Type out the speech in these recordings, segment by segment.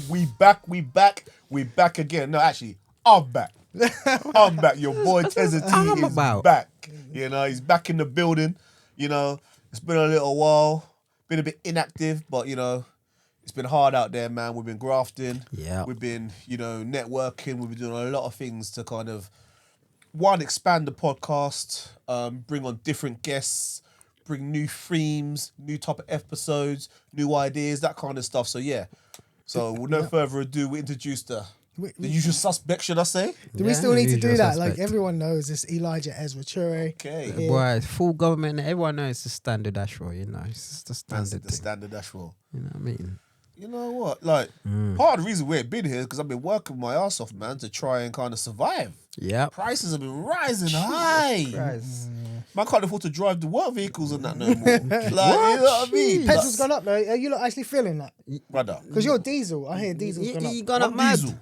We back again. No, actually, I'm back. I'm back. Your boy Tezza T is back. You know, he's back in the building. You know, it's been a little while, been a bit inactive, but you know, it's been hard out there, man. We've been grafting. Yeah. We've been, you know, networking. We've been doing a lot of things to kind of, one, expand the podcast, bring on different guests, bring new themes, new type of episodes, new ideas, that kind of stuff. So yeah. So with no further ado, we introduce the usual suspect, should I say? Do we still need to do that? Like everyone knows it's Elijah Ezra Ture. Okay. Yeah. Boy, full government, everyone knows it's the standard Ashrow, you know. It's just the standard The standard Ashrow. You know what I mean? You know what? Like, part of the reason we've been here is because I've been working my ass off, man, to try and kind of survive. Yeah. Prices have been rising high. Man can't afford to drive the work vehicles and that no more. Like, you know what I mean? Petrol's gone up, though. Are you not actually feeling that? Brother. Because you're diesel. I hear diesel's gone up. You gone up mad. Diesel.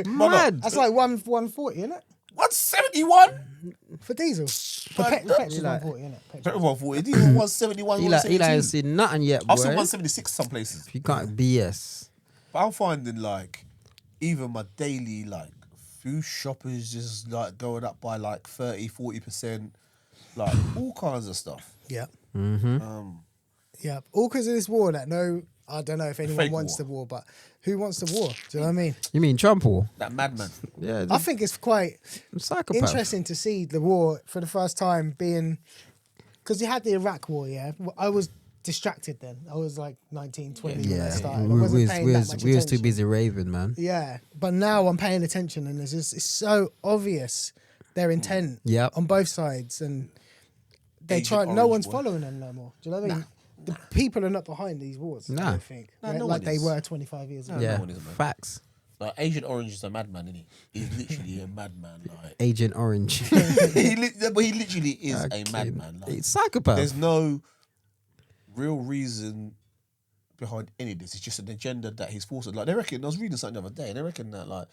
Mad. That's like 140, isn't it? 171? For diesel. For petrol's 140, isn't it? Petrol 140. Diesel 171, Eli 172. ain't seen nothing yet, boy. I've seen 176 some places. You can't BS. But I'm finding like even my daily like food shoppers just like going up by like 30-40%, like all kinds of stuff. Yeah. Mm-hmm. Yeah. All because of this war that I don't know if anyone Fake wants war. the war, but who wants the war? Do you know what I mean? You mean Trump or? That madman. Yeah. I think it's quite Psychopath. interesting to see the war for the first time being, because you had the Iraq war, yeah. I was distracted then. I was like 19, 20 when that started. I wasn't paying that much we was too attention. busy raving, man. Yeah, but now I'm paying attention, and it's so obvious their intent on both sides, and they Agent try. No Orange one's boy. following them no more. Do you know what I mean? The people are not behind these wars. I don't think no like one they is. were 25 years ago. Yeah. no one is, man. Facts. Like Agent Orange is a madman, isn't he? He's literally a madman. Like Agent Orange. but he literally is a madman. Like, It's psychopath. there's no real reason behind any of this. It's just an agenda that he's forced. Like they reckon, I was reading something the other day, and they reckon that like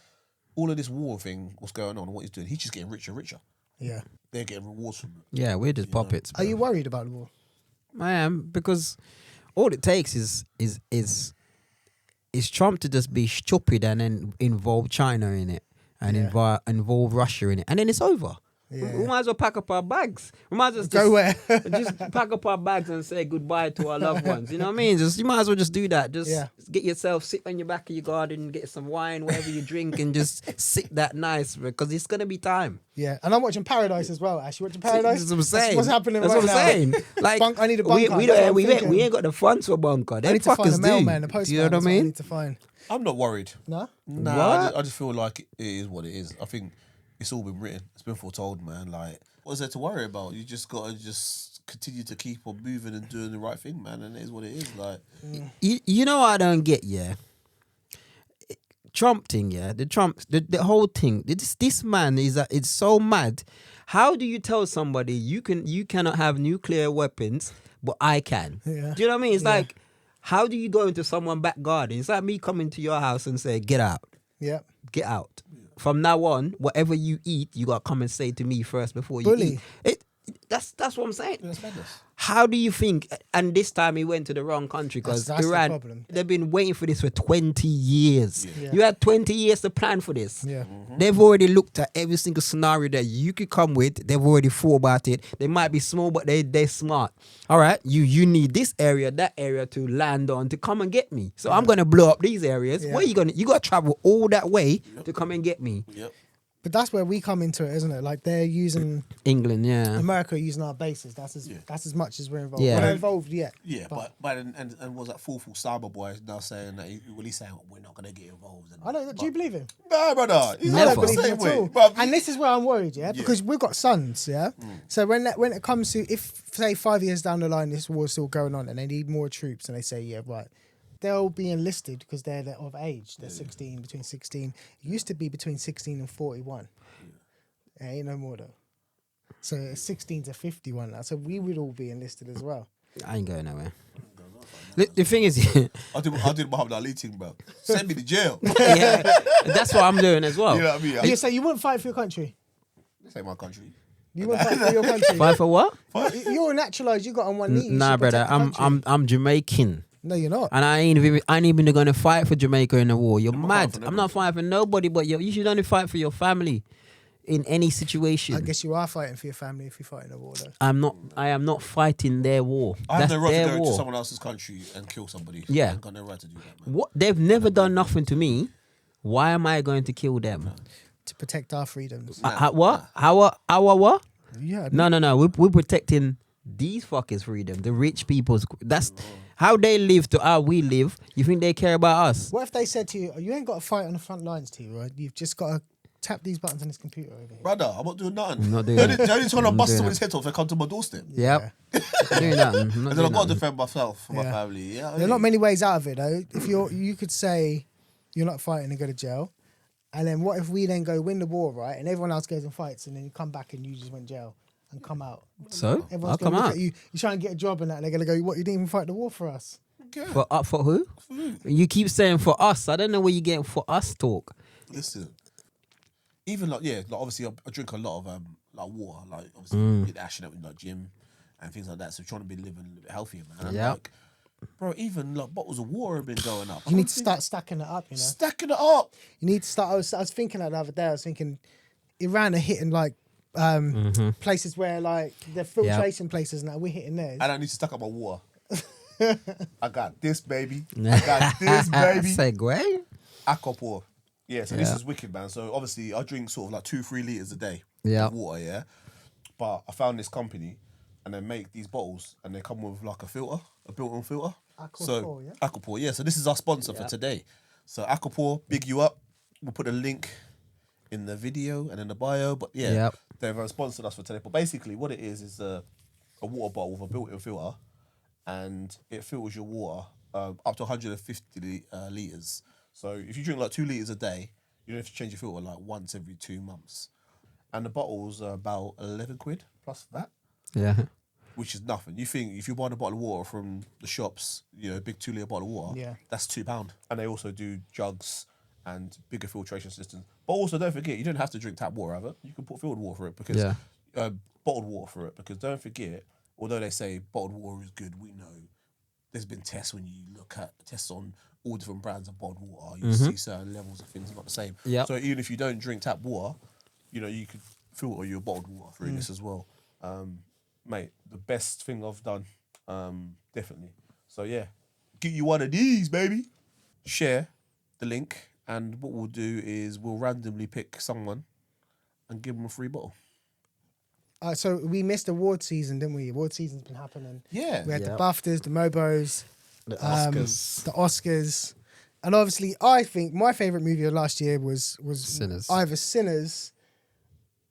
all of this war thing, what's going on, and what he's doing, he's just getting richer and richer. Yeah. They're getting rewards from it. Yeah, we're just puppets. Are you worried about the war? I am, because all it takes is Trump to just be stupid and then involve China in it and involve Russia in it, and then it's over. Yeah. We might as well pack up our bags. We might as well Go where? just pack up our bags and say goodbye to our loved ones. You know what I mean? You might as well just do that. Just get yourself, sit on your back of your garden, get some wine, whatever you drink, and just sit that nice, because it's gonna be time. Yeah, and I'm watching Paradise as well. Actually, watching Paradise. That's what I'm saying. What's happening That's right what I'm now. saying. Like, I need a bunker. we ain't got the funds for a bunker. I Them need to find a fuckers mailman, do. a postman. Do you know what I that's I mean? need to find. I'm not worried. No? Nah, I just feel like it is what it is. I think it's all been written. It's been foretold, man. Like, what's there to worry about? You just gotta just continue to keep on moving and doing the right thing, man. And it is what it is. Like, You know what I don't get, yeah? Trump thing, yeah? The whole thing. This man it's so mad. How do you tell somebody you cannot have nuclear weapons, but I can? Yeah. Do you know what I mean? It's like, how do you go into someone's back garden? It's like me coming to your house and say, get out. Yeah. Get out. From now on, whatever you eat, you gotta come and say to me first before you Bully. eat. That's what I'm saying. that's madness. How do you think? And this time he went to the wrong country, because That's the Iran. problem. They've been waiting for this for 20 years. Yeah. You had 20 years to plan for this. Yeah. They've already looked at every single scenario that you could come with. They've already thought about it. They might be small, but they're smart. All right, you need this area, that area to land on to come and get me. So I'm gonna blow up these areas. Yeah. Where you gonna? You gotta travel all that way to come and get me. Yep. But that's where we come into it, isn't it? Like they're using England, yeah. America are using our bases. That's as much as we're involved. Yeah. We're not involved yet. Yeah, but and was that foolful cyber boy now saying that he's saying we're not gonna get involved. I don't. Do you believe him? No, brother. He's Never. I not don't the believe same him at all. way. But And this is where I'm worried, yeah, because we've got sons, yeah. So when it comes to, if say 5 years down the line this war's still going on and they need more troops and they say, yeah, right, they'll be enlisted because they're of age. They're 16, between 16. It used to be between 16 and 41. Ain't no more though. So it's 16 to 51 now. So we would all be enlisted as well. I ain't going nowhere. The thing is, I did Muhammad Ali thing, bro. Send me to jail. yeah, that's what I'm doing as well. You know what I mean? You say you wouldn't fight for your country. This ain't my country. You wouldn't fight for your country. Fight for what? You're naturalised. You got on one knee. You Nah, should brother. protect the country. I'm Jamaican. No, you're not. And I ain't even gonna fight for Jamaica in the war. You're I'm not mad. fighting for I'm not fighting for nobody, but you should only fight for your family in any situation. I guess you are fighting for your family if you're fighting a war, though. I am not fighting their war. I have That's no right to their go into war. someone else's country and kill somebody. Yeah. I've got no right to do that, man. What they've never done nothing to me. Why am I going to kill them? To protect our freedoms. What? Our what? Yeah. No. We're protecting these fuckers' freedom. The rich people's. That's how they live to how we live. You think they care about us? What if they said to you, you ain't got to fight on the front lines, T, right? You've just got to tap these buttons on this computer over here. Brother, I'm not doing nothing. I'm not doing The it. only time I I'm bust doing someone's head off, they come to my doorstep. Yep. Doing nothing. And then I've got to defend myself for my Yeah. family. Yeah, There are not many ways out of it, though. If you could say you're not fighting and go to jail, and then what if we then go win the war, right? And everyone else goes and fights, and then you come back and you just went jail and come out. So Everyone's I'll gonna come look out. at you. You're trying to get a job and that, and they're gonna go, "What? You didn't even fight the war for us." For who? You keep saying for us. I don't know where you getting for us talk. Listen, even like obviously I drink a lot of like water, like obviously get ashing up with like gym and things like that. So trying to be living a little bit healthier, man. And Yep. like, bro, even like bottles of water have been going up. You need to start stacking it up. You know, stacking it up. you need to start. I was thinking that the other day. I was thinking, Iran are hitting like places where like they're filtration places now. We're hitting theirs. I don't need to stack up my water. I got this, baby. I got this, baby. Segue. Aquapore. Yeah, so this Yeah. is wicked, man. So obviously I drink sort of like 2-3 liters a day Yeah. of water, yeah. But I found this company and they make these bottles and they come with like a filter, a built-in filter. Aquapore, yeah? Aquapore, yeah. So this is our sponsor for today. So Aquapore, big you up. We'll put a link in the video and in the bio. But yeah, Yep. they've sponsored us for today. But basically what it is a water bottle with a built-in filter and it filters your water up to 150 litres. So if you drink like 2 litres a day, you don't have to change your filter like once every 2 months. And the bottles are about 11 quid plus that, Yeah. which is nothing. You think if you buy a bottle of water from the shops, a big 2 litre bottle of water, Yeah. that's £2. And they also do jugs and bigger filtration systems. But also don't forget, you don't have to drink tap water either. You can put filtered water for it because bottled water for it. Because don't forget, although they say bottled water is good, we know there's been tests when you look at tests on all different brands of bottled water. You see certain levels of things are not the same. Yep. So even if you don't drink tap water, you could filter your bottled water through this as well. Mate, the best thing I've done, definitely. So yeah, get you one of these, baby. Share the link, and what we'll do is we'll randomly pick someone and give them a free bottle. So we missed award season, didn't we? Award season's been happening. Yeah. We had the Yep. BAFTAs, the Mobos, The Oscars. the Oscars, and obviously, I think my favorite movie of last year was Sinners. either Sinners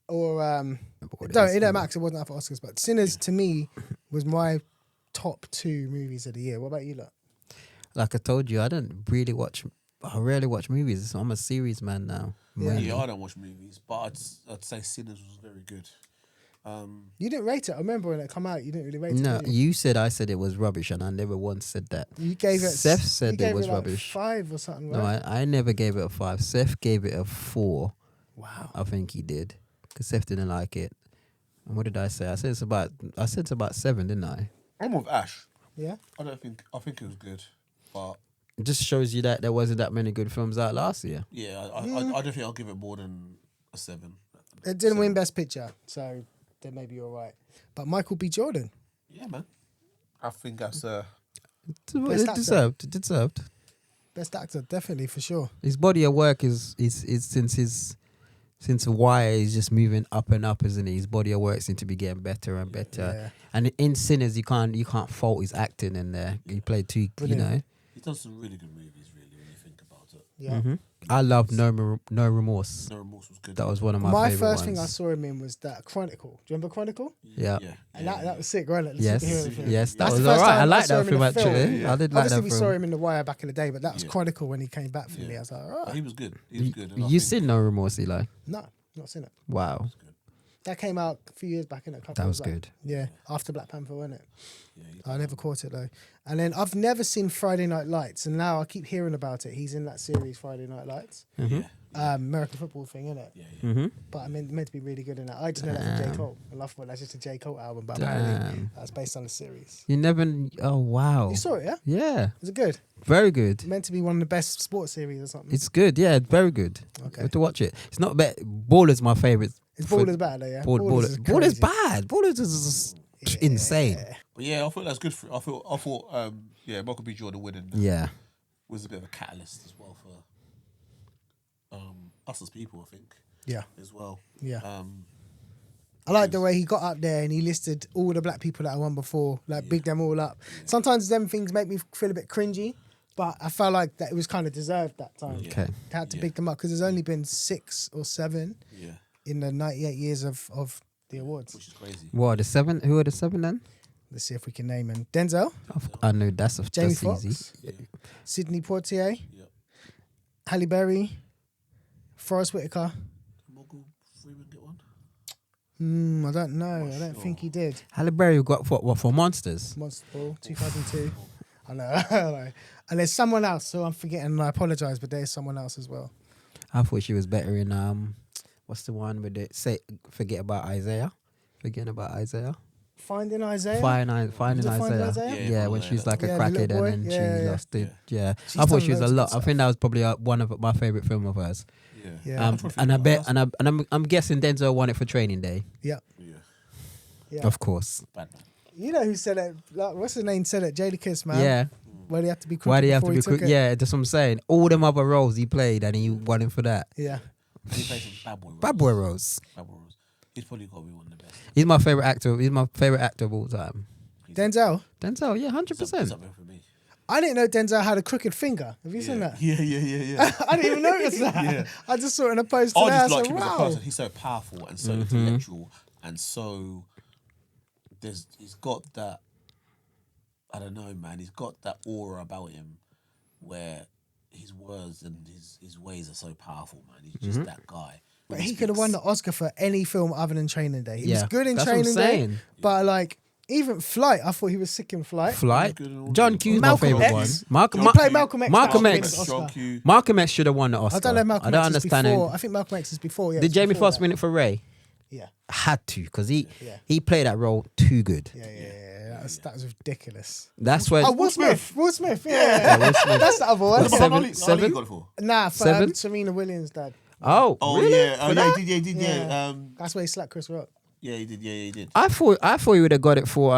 or What no, is it don't it? matter 'cause it wasn't up for Oscars, but Sinners to me was my top 2 movies of the year. What about you, lot? Like I told you, I rarely watch movies. I'm a series man now. Yeah. mainly. Yeah, I don't watch movies, but I'd say Sinners was very good. You didn't rate it. I remember when it come out, you didn't really rate it. No, did you? you said I said it was rubbish, and I never once said that. You gave it. Seth you said gave it was like rubbish. 5 or something, No, right? I never gave it a 5. Seth gave it a 4. Wow. I think he did, because Seth didn't like it. And what did I say? I said it's about 7, didn't I? I'm with Ash. Yeah. I think it was good, but It just shows you that there wasn't that many good films out last year. yeah, I don't think I'll give it more than a 7. It didn't win Best Picture, so then maybe you're right. But Michael B. Jordan, Yeah, man. I think that's It actor. deserved. Best Actor, definitely for sure. His body of work is since Wire is just moving up and up, isn't it? His body of work seems to be getting better and better. Yeah. And in Sinners, you can't fault his acting in there. He played 2, Brilliant. he's done some really good movies, really, when you think about it. Yeah. I love No Remorse. No Remorse was good. That was one of My my favorite first thing I ones. saw him in was that Chronicle. Do you remember Chronicle? Yeah. And that was sick, wasn't it? The Yes, superhero film. yes, that That's was the first alright. time I like saw that him in film a film. actually. Yeah. I did like Obviously, that we film. saw him in The Wire back in the day, but that was Yeah. Chronicle when he came back for Yeah. me. I was like, He oh, was good. He was good. And I You think- seen No Remorse, Eli? no, not seen it. Wow. That came out a few years back, innit? That was good. Yeah, after Black Panther, wasn't it? Yeah, I never caught it though. And then I've never seen Friday Night Lights, and now I keep hearing about it. He's in that series, Friday Night Lights. yeah. American football thing, innit? Yeah. Mm-hmm. But I meant to be really good in that. I just know that from J. Cole. I love that's just a J. Cole album, but apparently that's based on a series. You never. Oh wow. You saw it, yeah? Yeah. Is it good? Very good. Meant to be one of the best sports series or something. It's good. Yeah, very good. Okay. You have to watch it. It's not bad. Baller's my favorite. It's Ballers better though, yeah? Baller's is Baller's crazy. bad. Baller's is insane. But yeah, I thought that's good. I thought, Michael B. Jordan winning Yeah. was a bit of a catalyst as well for us as people, I think, Yeah, as well. yeah. I like the way he got up there and he listed all the black people that I won before, big them all up. Sometimes them things make me feel a bit cringy, but I felt like that it was kind of deserved that time. Yeah. Okay. Had to big them up because there's only been 6 or 7 Yeah, in the 98 years of the awards. which is crazy. What are the 7? Who are the 7 then? Let's see if we can name them. Denzel, I know that's Jamie easy. Foxx, Sidney Poitier, Yeah. Halle Berry, Forrest Whitaker. Morgan Freeman get one? I don't know. I don't think he did. Halle Berry got what for Monsters? Monster Ball, 2002. I know. I know. And there's someone else, so I'm forgetting, and I apologise, but there's someone else as well. I thought she was better in what's the one with it? Forget about Isaiah. Forgetting about Isaiah. Finding Isaiah? Finding Was it Finding Isaiah. Isaiah? Yeah, when she's like a Yeah, the little crackhead boy. and then Yeah, she yeah. lost it. Yeah, She's I thought done she was a loads of lot. good I stuff. think that was probably one of my favorite film of hers. Yeah. Yeah. And I bet, and I'm guessing Denzel won it for Training Day, Yeah. Yeah. Yeah. of course. Bad man. You know who said it? Like, what's his name said it? Jadakiss, man. Yeah. Why do you have to be crooked Why do you have before to he be took quick? it? Yeah, that's what I'm saying. All them other roles he played, and he won him for that. Yeah. He plays some bad boy roles. Bad boy roles. Bad boy roles. He's probably got to be one of the best. He's my favorite actor. He's my favorite actor of all time. Denzel? Denzel, yeah, 100%. He's up there for me. I didn't know Denzel had a crooked finger. Have you seen that? Yeah. I didn't even notice that. Yeah. I just saw it in a post I today. I just like said, him as a wow. person. He's so powerful and so intellectual and so he's got that, I don't know, man, he's got that aura about him where his words and his ways are so powerful, man. He's just that guy. But he could have won the Oscar for any film other than Training Day. He was Yeah, good in that's what I'm Training Day, saying. but like even Flight, I thought he was sick in Flight. Flight. good in all John the- Q's Malcolm my favorite X. one. He played Malcolm X. Malcolm that X. won the John Oscar. Q. Malcolm X should have won the Oscar. I don't know if Malcolm I don't X understand is it. before. I think Malcolm X is before. Yeah, Did it's Jamie before Foxx that. win it for Ray? Yeah. Had to, because Yeah. he played that role too good. Yeah. That was ridiculous. That's when Oh, Will Smith. Will Smith. Yeah. Will Smith. That's the other one. What about Seven- Ali? seven? Ali got it for? Nah, for 7? Serena Williams' dad. Oh, Oh really? yeah, For that? he did. Yeah. That's where he slapped Chris Rock. Yeah, he did. Yeah, he did. I thought he would have got it for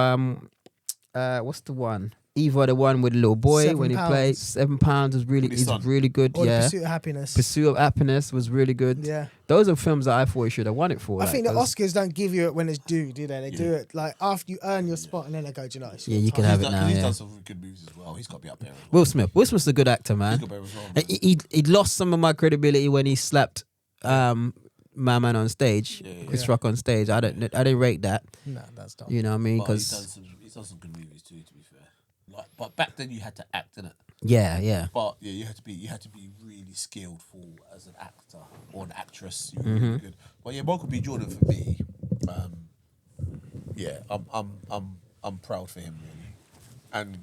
what's the one? Either the one with the little boy 7 when he pounds. played £7 was really With his is son. really good. Or The Yeah, Pursuit of Happiness. Pursuit of Happiness was really good. Yeah. Those are films that I thought he should have won it for. I like, think the 'cause- Oscars don't give you it when it's due, do they? They do it like after you earn your spot and then they go, do you know, it's Yeah, your you can time." have He's it done, now. he's Yeah. done some good movies as well. He's got to be up there. As well. Will Smith. Will Smith's a good actor, man. He's got to be up there as well. Man. He lost some of my credibility when he slapped my man on stage, Chris Rock on stage. I didn't rate that. No, that's not. You know what I mean? But he's Because done some good movies too. To be fair, like, but back then you had to act, innit? yeah. But yeah, you had to be really skillful as an actor or an actress. You were really good. But yeah, Michael B. Jordan for me. Yeah, I'm proud for him really, and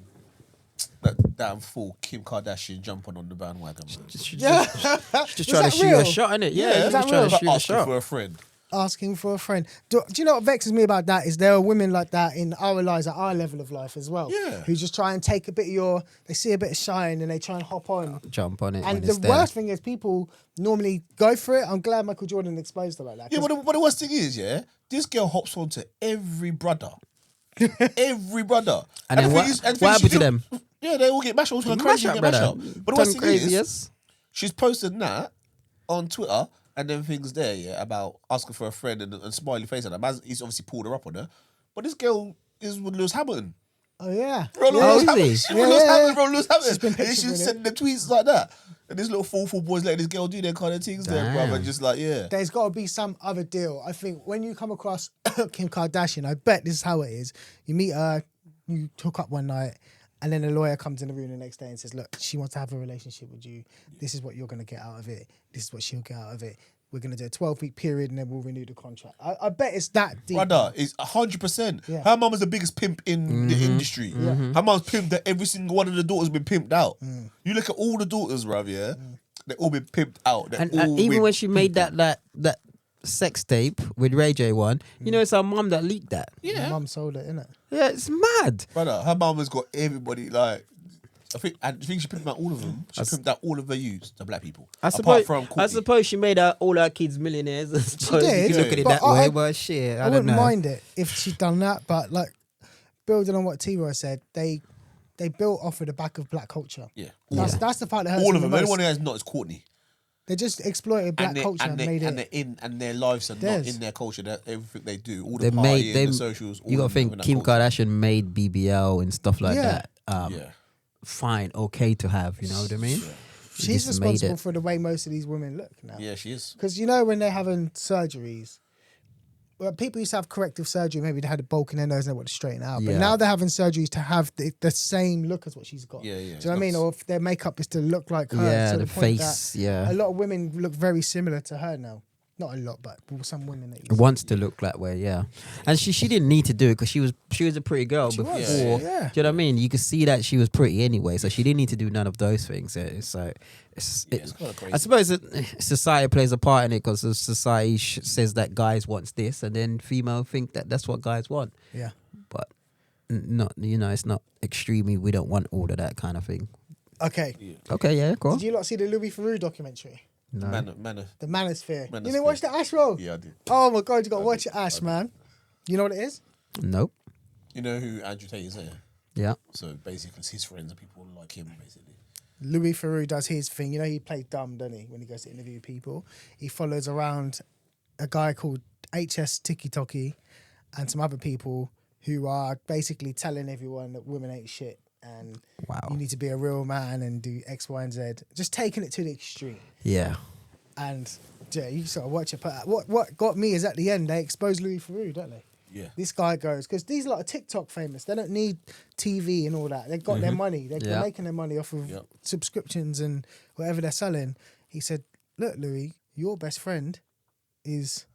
that damn fool Kim Kardashian jumping on the bandwagon. Man. just Was trying that to shoot real? a shot in it. Yeah, Is he's that just trying real? to shoot a Asking shot. for a friend. Asking for a friend. Do you know what vexes me about that is there are women like that in our lives at our level of life as well. Yeah. Who just try and take a bit of they see a bit of shine and they try and hop on. Jump on it. And when the it's there. worst thing is people normally go for it. I'm glad Michael Jordan exposed her like that. Yeah, 'cause but the worst thing is, this girl hops onto every brother. Every brother. And then the what- thing is- and the what thing happened to them? Yeah, they all get mashed up. All Mash crazy, up, get mashed brother. up. But the worst Turn thing crazy, is, yes. she's posted that on Twitter and then things there, about asking for a friend and smiley face at him. He's obviously pulled her up on her. But this girl is with Lewis Hamilton. Oh yeah. Bro, Yeah. Lewis is Hamilton. he? She's with Yeah, Lewis yeah, Hamilton, yeah. bro, Lewis Hamilton. She's been And then pictured she's with sending them tweets like that. And this little fool boys letting this girl do their kind of things there, bro. Damn. And just like, yeah. There's got to be some other deal. I think when you come across Kim Kardashian, I bet this is how it is. You meet her, you hook up one night, and then a lawyer comes in the room the next day and says, look, she wants to have a relationship with you. This is what you're going to get out of it. This is what she'll get out of it. we're going to do a 12-week period and then we'll renew the contract. I bet it's that deep. Brother, it's 100%. Yeah. Her mum is the biggest pimp in the industry. Her mum's pimped that every single one of the daughters been pimped out. You look at all the daughters, bruv, yeah? They've all been pimped out. They're And all even been when she made pimping. that sex tape with Ray J one, you know, it's her mum that leaked that. My mum sold it, innit? Yeah, it's mad. Brother, her mum has got everybody, like... I think she pimped out all of them. She pimped out all of the youths, the black people. I apart suppose, from I Courtney. suppose she made all her kids millionaires. I suppose did, you can look at it but that way, but shit, I don't wouldn't know. mind it if she'd done that, but like building on what T-Roy said, they built off of the back of black culture. Yeah. That's the part that hurts All me of them. the The most. only one who has not is Courtney. They just exploited black culture and made it. And their lives are Theirs. not in their culture. Everything they do, all They the made partying, them. the socials. All You gotta of them think in that Kim culture. Kardashian made BBL and stuff like Yeah. that. Yeah. Fine, okay to have. You know what I mean? She's Just made responsible it. for the way most of these women look now. Yeah, she is. Because you know when they're having surgeries, well, people used to have corrective surgery. Maybe they had a bulk in their nose and they want to straighten it out. But Yeah. now they're having surgeries to have the same look as what she's got. Yeah, yeah, Do you it's know what I mean? nuts. Or if their makeup is to look like her. Yeah, to the point face. that Yeah, a lot of women look very similar to her now. Not a lot, but some women that you see. wants to look that way. Yeah, and she didn't need to do it because she was a pretty girl She before. was, Yeah. Do yeah. you know what I mean? You could see that she was pretty anyway, so she didn't need to do none of those things. So it's kinda crazy. I suppose society plays a part in it because society says that guys wants this, and then female think that that's what guys want. Yeah. But not, you know, it's not extremely. We don't want all of that kind of thing. Okay. Okay, yeah, cool. Did you lot see the Louis Theroux documentary? No. Man, The Manosphere. You Manosphere. didn't watch the Ash roll? yeah, I did. Oh my God, you got to watch it, Ash, man. You know what it is? Nope. You know who Andrew Tate is here? Yeah. So basically, it's his friends and people like him, basically. Louis Theroux does his thing. You know, he plays dumb, doesn't he, when he goes to interview people? He follows around a guy called HS Tiki Toki and some other people who are basically telling everyone that women ain't shit and Wow. you need to be a real man and do X, Y, and Z. Just taking it to the extreme. Yeah. And yeah, you sort of watch it. But what got me is at the end, they expose Louis Theroux, don't they? Yeah. This guy goes, because these lot are TikTok famous. They don't need TV and all that. They've got their money. They're Yeah. making their money off of Yep. subscriptions and whatever they're selling. He said, look, Louis, your best friend is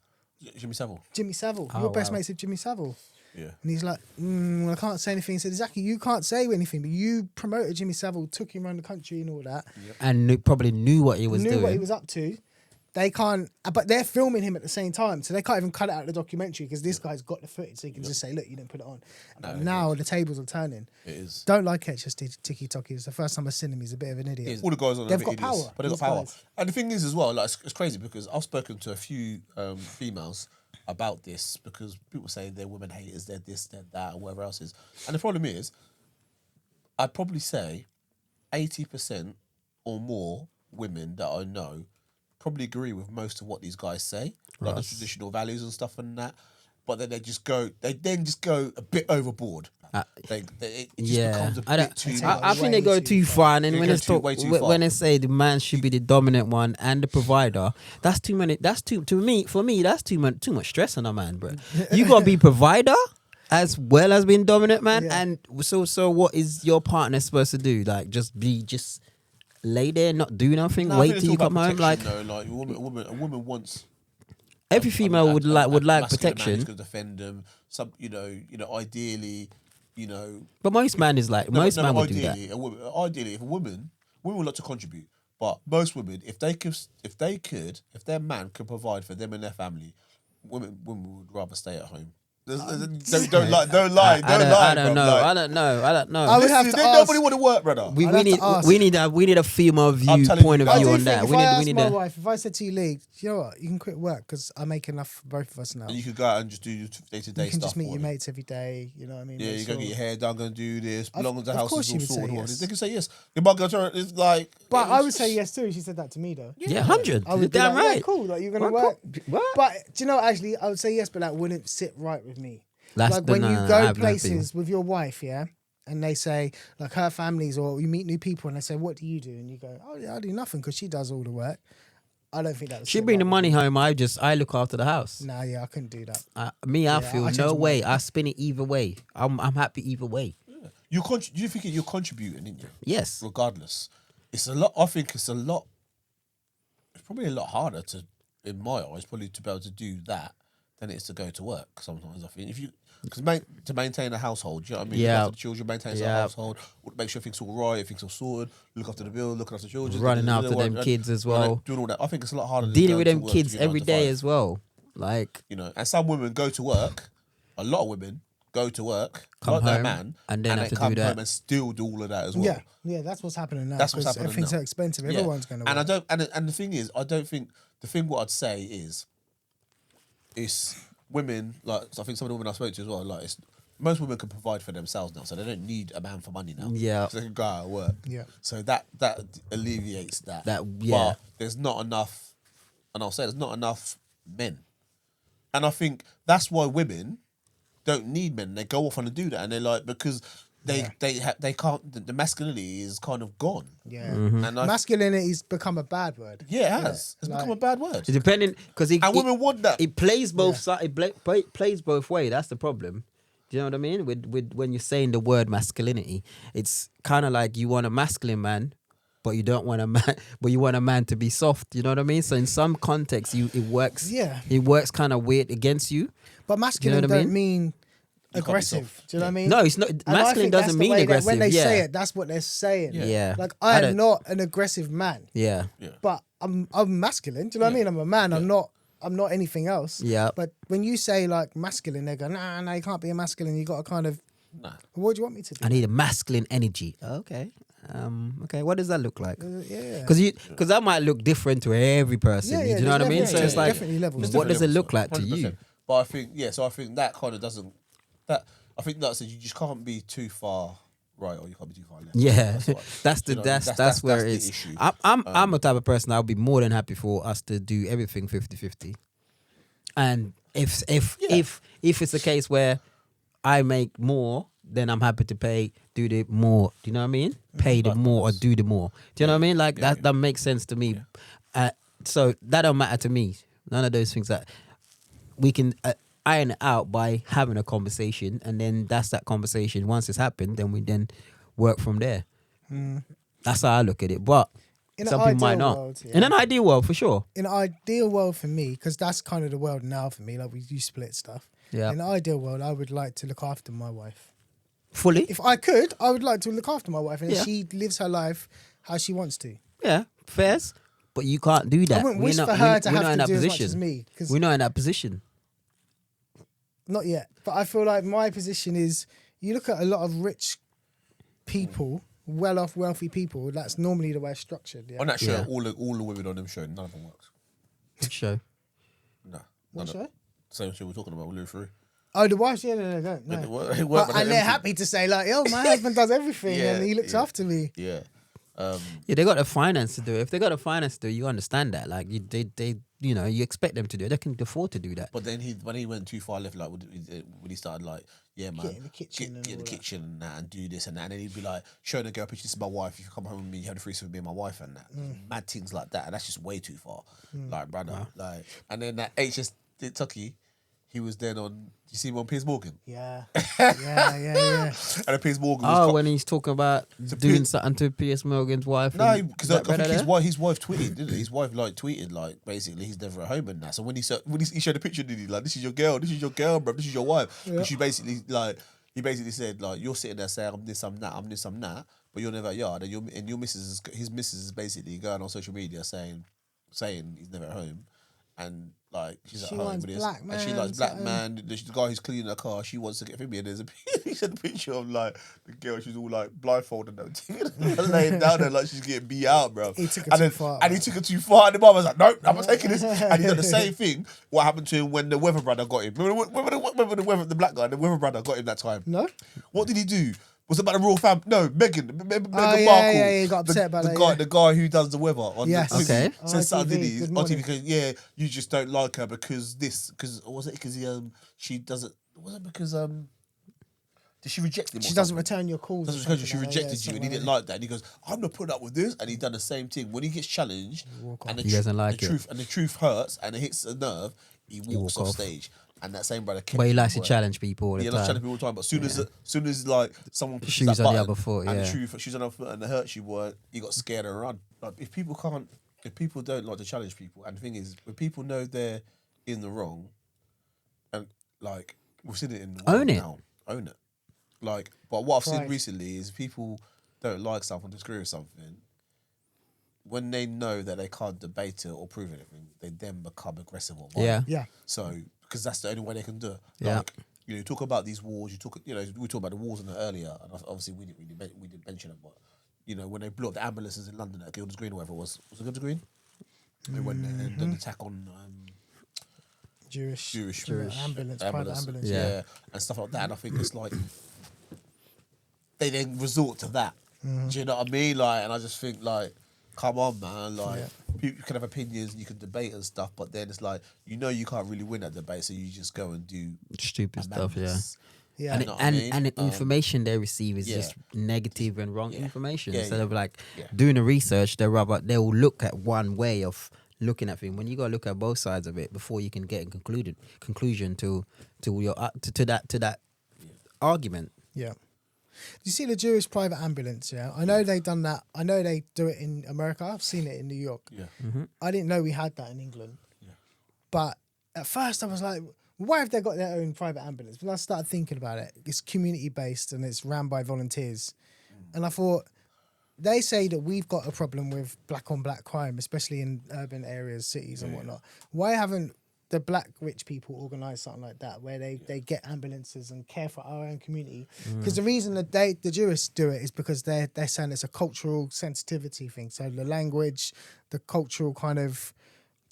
Jimmy Savile. Jimmy Savile. Oh, Your best wow. mate's with Jimmy Savile. Yeah. And he's like, I can't say anything. He said, exactly, you can't say anything, but you promoted Jimmy Savile, took him around the country and all that. And probably knew what he was Knew doing. what he was up to. They can't, but they're filming him at the same time, so they can't even cut it out of the documentary because this guy's got the footage, so he can just say, "Look, you didn't put it on." But now the tables are turning. It is. Don't like HS Tiki Toki. It's the first time I've seen him. He's a bit of an idiot. All the guys on They've there are got idiots, power, but they've got these power. guys. And the thing is, as well, like it's crazy because I've spoken to a few females about this because people say they're women haters, they're this, they're that, or whatever else is. And the problem is, I'd probably say 80% or more women that I know probably agree with most of what these guys say, like the traditional values and stuff and that. But then they then just go a bit overboard. It just becomes a bit too much. I think they Way go too too far, and then They when go they way too when far. they say the man should be the dominant one and the provider, that's too many. That's too for me. That's too much stress on a man, bro. You gotta be provider as well as being dominant, man. Yeah. And so what is your partner supposed to do? Like just lay there, not do nothing, No, I wait think it's till you all come about home. Like protection, though. Like a woman wants. every female would like masculine man protection, who's gonna defend them. Some, ideally, but most man is like most man would do that. Ideally, if women would like to contribute, but most women, if their man could provide for them and their family, women would rather stay at home. Don't lie. I don't know. Like, I don't know. I would have to ask. nobody want to work, brother. We I'd have to ask. need a female I'm telling point you, of I view do on think that. If We I asked need my a wife, if I said to you, Lee, you know what, you can quit work because I make enough for both of us now. And you could go out and just do your day-to-day You can stuff. just meet for your them. mates every day. You know what I mean? Yeah, Make you go sure- get your hair done, go and do this. Belong to the of house course is she all would say sorted. yes. They can say yes. Your mum goes to her, it's like. But I would it's say just- yes too. She said that to me though. yeah, 100. I would be Damn like, right. yeah, cool. Like you're gonna What? work. What? But do you know? Actually, I would say yes, but that wouldn't sit right with me. That's Like the- when no, you no, I go have no places with your wife, yeah, and they say like her families or you meet new people and they say, "What do you do?" and you go, "Oh, yeah, I do nothing," because she does all the work. I don't think that. She bring the money home. I look after the house. Nah, yeah, I couldn't do that. I Yeah, feel I change no my way. mind. I spin it either way. I'm happy either way. You think you're contributing, didn't you? Yes. Regardless, it's a lot. I think it's a lot. It's probably a lot harder to in my eyes, probably to be able to do that than it is to go to work. Sometimes I think because to maintain a household, you know what I mean? Yeah. Look after the children, maintain a household, make sure things all right, things all sorted, look after the bill, look after the children, Running after them kids as well. doing all that. I think it's a lot harder than Dealing going with to them work kids to do every 9 to day 5. as well. Like, You know, and some women go to work. A lot of women go to work, Come like their home, man, and then have to do come that. home and still do all of that as well. Yeah, that's what's happening now. That's what's 'cause happening everything's now. so expensive. Yeah. Everyone's going to And work. and the thing is, I don't think the thing what I'd say is, it's women like I think some of the women I spoke to as well. Like most women can provide for themselves now, so they don't need a man for money now. Yeah. so they can go out and work. Yeah. So that alleviates that. Yeah. But there's not enough, and I'll say there's not enough men, and I think that's why women don't need men. They go off and do that, and they're like because. They can't. The masculinity is kind of gone. Yeah. And Masculinity's become a bad word. yeah, it has. It's like- become a bad word. depending, because And women want that. It plays both sides. It plays both ways. That's the problem. Do you know what I mean? With when you're saying the word masculinity, it's kind of like you want a masculine man, but you don't want a man. But you want a man to be soft. You know what I mean? So in some contexts, it works. Yeah. It works kind of weird against you. But masculine what I don't mean can't be aggressive. soft. Do you know what I mean? No, it's not. And I Masculine think that's doesn't the mean way that aggressive. when they yeah. say it, that's what they're saying. Yeah. Like I I'm don't- not an aggressive man, Yeah. Yeah. but I'm masculine. Do you know what I mean? I'm a man. I'm not anything else. Yeah. But when you say like masculine, they go, nah, you can't be a masculine. You got to kind of. Nah. What do you want me to do? I need a masculine energy. Okay. Okay. What does that look like? Yeah. Because that might look different to every person. Yeah, do you know what I mean? there's So it's like, definitely levels. what does it look like to you? 100%. But I think so I think that kind of doesn't. That I think that says you just can't be too far right or you can't be too far left. Yeah, That's that's what- the you know, that's where the it's. issue. I'm a type of person. I'll be more than happy for us to do everything 50-50. And if it's a case where I make more, then I'm happy to do the more. Do you know what I mean? Pay the more or do the more. Do you know what I mean? Like that makes sense to me. So that don't matter to me. None of those things that we can iron it out by having a conversation, and then that's that conversation. Once it's happened, then we work from there. That's how I look at it. But In some an people might ideal not. world, yeah. In an ideal world, for sure. In an ideal world for me, because that's kind of the world now for me. Like you split stuff. Yeah. In an ideal world, I would like to look after my wife. Fully. If I could, I would like to look after my wife, and Yeah. she lives her life how she wants to. Yeah, fairs. But you can't do that. I wouldn't We're wish not- for her to we're not have in to that do as much position. as me, because We're not in that position. not yet. But I feel like my position is, you look at a lot of rich people, well-off, wealthy people. That's normally the way it's structured. Yeah. On that show, Yeah. all the women on them show, none of them works. Good show. No. What show? Same shit we're talking about with Louis Theroux. Oh, the wives? Yeah, no, don't. No. It worked But, and they're happy to say like, "Oh, my husband does everything, Yeah, and he looks yeah. after me." Yeah. Yeah, they got the finance to do it. If they got the finance to do it, you understand that. Like they you expect them to do it. They can afford to do that. But then when he went too far left, like when he started like, yeah, man, Get in the kitchen and get in the all that. kitchen and that and do this and that, and then he'd be like showing the girl picture. This is my wife. If you come home with me, you have the threesome with me and my wife and that. Mad things like that, and that's just way too far. Like brother, like, and then that HS Tucky, he was then on. You see him on Piers Morgan, Yeah, yeah. and then Piers Morgan was Oh, when he's talking about doing something to Piers Morgan's wife. no, and- because is I that think better his wife tweeted, didn't it? His wife like tweeted like basically he's never at home and that. So when he showed the picture, did he like this is your girl, bro, this is your wife? Yeah. And she basically like he basically said like you're sitting there saying I'm this, I'm that, I'm this, I'm that, but you're never at yard, and your missus his missus is basically going on social media saying he's never at home, and like she's She at home wants with black and she man likes to black at home. man. The guy who's cleaning her car, she wants to get from me, and there's he said a picture of like the girl, she's all like blindfolded and laying down there like she's getting beat out, bro. He took it and too then, far, and he man. took it too far, and the mum was like, "Nope, I'm not taking this." And he done the same thing. What happened to him when the Weather brother got him? Remember the black guy, the Weather brother got him that time. No. What did he do? Was it about the royal family? No, Meghan Markle. yeah, he got upset about the that, guy, yeah. the guy who does the weather on Yes. the Okay. said something, ITV, didn't he? Good On Morning. TV, because yeah, you just don't like her because she doesn't. Was it because did she reject him? or She doesn't something? return your calls. That's or because she something like that, rejected you, and he something didn't like like that. And he goes, "I'm not putting up with this," and he done the same thing. When he gets challenged, and He doesn't like the it. truth, and the truth hurts, and it hits a nerve, he walks walk off off. stage. And that same brother kept But he likes to working. challenge people all the Yeah, let's time. challenge people all the time. But soon as like someone pushes Shoes that on the button other foot, and yeah. the truth, shoes on the other foot, and it hurts you, boy, you got scared and run. Like if people can't if people don't like to challenge people, and the thing is, when people know they're in the wrong, and like we've seen it in the world Own it. now, own it. Like, but what I've seen Pride. recently is people don't like something, disagree with something. When they know that they can't debate it or prove anything, they then become aggressive or violent. Yeah. Yeah. So, because that's the only way they can do it. Yeah. Like, you talk about these wars. We talked about the wars in it earlier, and obviously we didn't mention it, but when they blew up the ambulances in London at Gildas Green or whatever it was it Gildas Green? When they did an attack on Jewish ambulance, private ambulance. yeah, and stuff like that. And I think it's like they then resort to that. Do you know what I mean? Like, and I just think like, come on, man. Like, you can have opinions and you can debate and stuff, but then it's like you can't really win that debate, so you just go and do Stupid stuff, yeah. madness. Yeah. And, You know what I mean? and the information they receive is yeah. just negative and wrong Yeah. information. Yeah, Instead yeah. of like Yeah. doing the research, they'll look at one way of looking at things. When you gotta look at both sides of it before you can get a conclusion to that argument. Yeah. You see the Jewish private ambulance, yeah? I know they've done that. I know they do it in America. I've seen it in New York. Yeah. I didn't know we had that in England. Yeah. But at first I was like, why have they got their own private ambulance? But I started thinking about it. It's community based and it's ran by volunteers. And I thought, they say that we've got a problem with black on black crime, especially in urban areas, cities and whatnot. Why haven't the black rich people organise something like that where they get ambulances and care for our own community? Because the reason that the Jewish do it is because they're saying it's a cultural sensitivity thing. So the language, the cultural kind of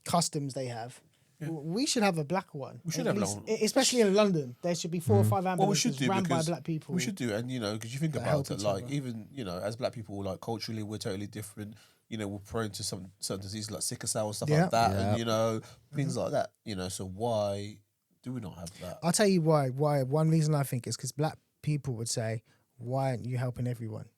customs they have. We should have a black one. We should at have least, black one. especially in London. There should be 4 or 5 Well, we ambulances should do ran by because black people. we should do, and because you think that about help it, each like other. even as black people, like culturally, we're totally different. We're prone to some certain diseases like sickle cell and stuff Yeah. like that, Yeah. and things like that. So why do we not have that? I'll tell you why. One reason I think is because black people would say, "Why aren't you helping everyone?"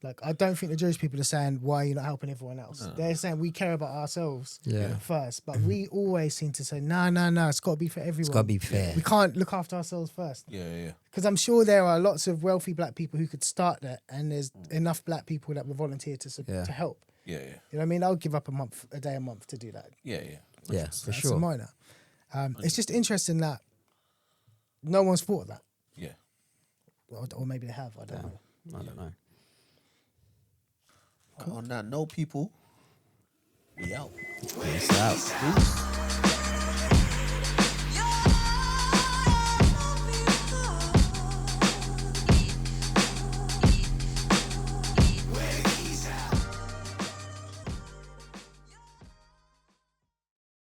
Like, I don't think the Jewish people are saying, "Why are you not helping everyone else?" They're saying we care about ourselves first. But we always seem to say, "No, it's got to be for everyone. It's gotta be fair. We can't look after ourselves first." Yeah. Because I'm sure there are lots of wealthy black people who could start that, and there's enough black people that will volunteer to help. Yeah. You know what I mean? I'll give up a day a month to do that. Yeah. Yeah, for That's sure. a minor. It's just interesting that no one's thought of that. Yeah. Or maybe they have. I don't know. I don't know. On that note, people, we out. Peace out.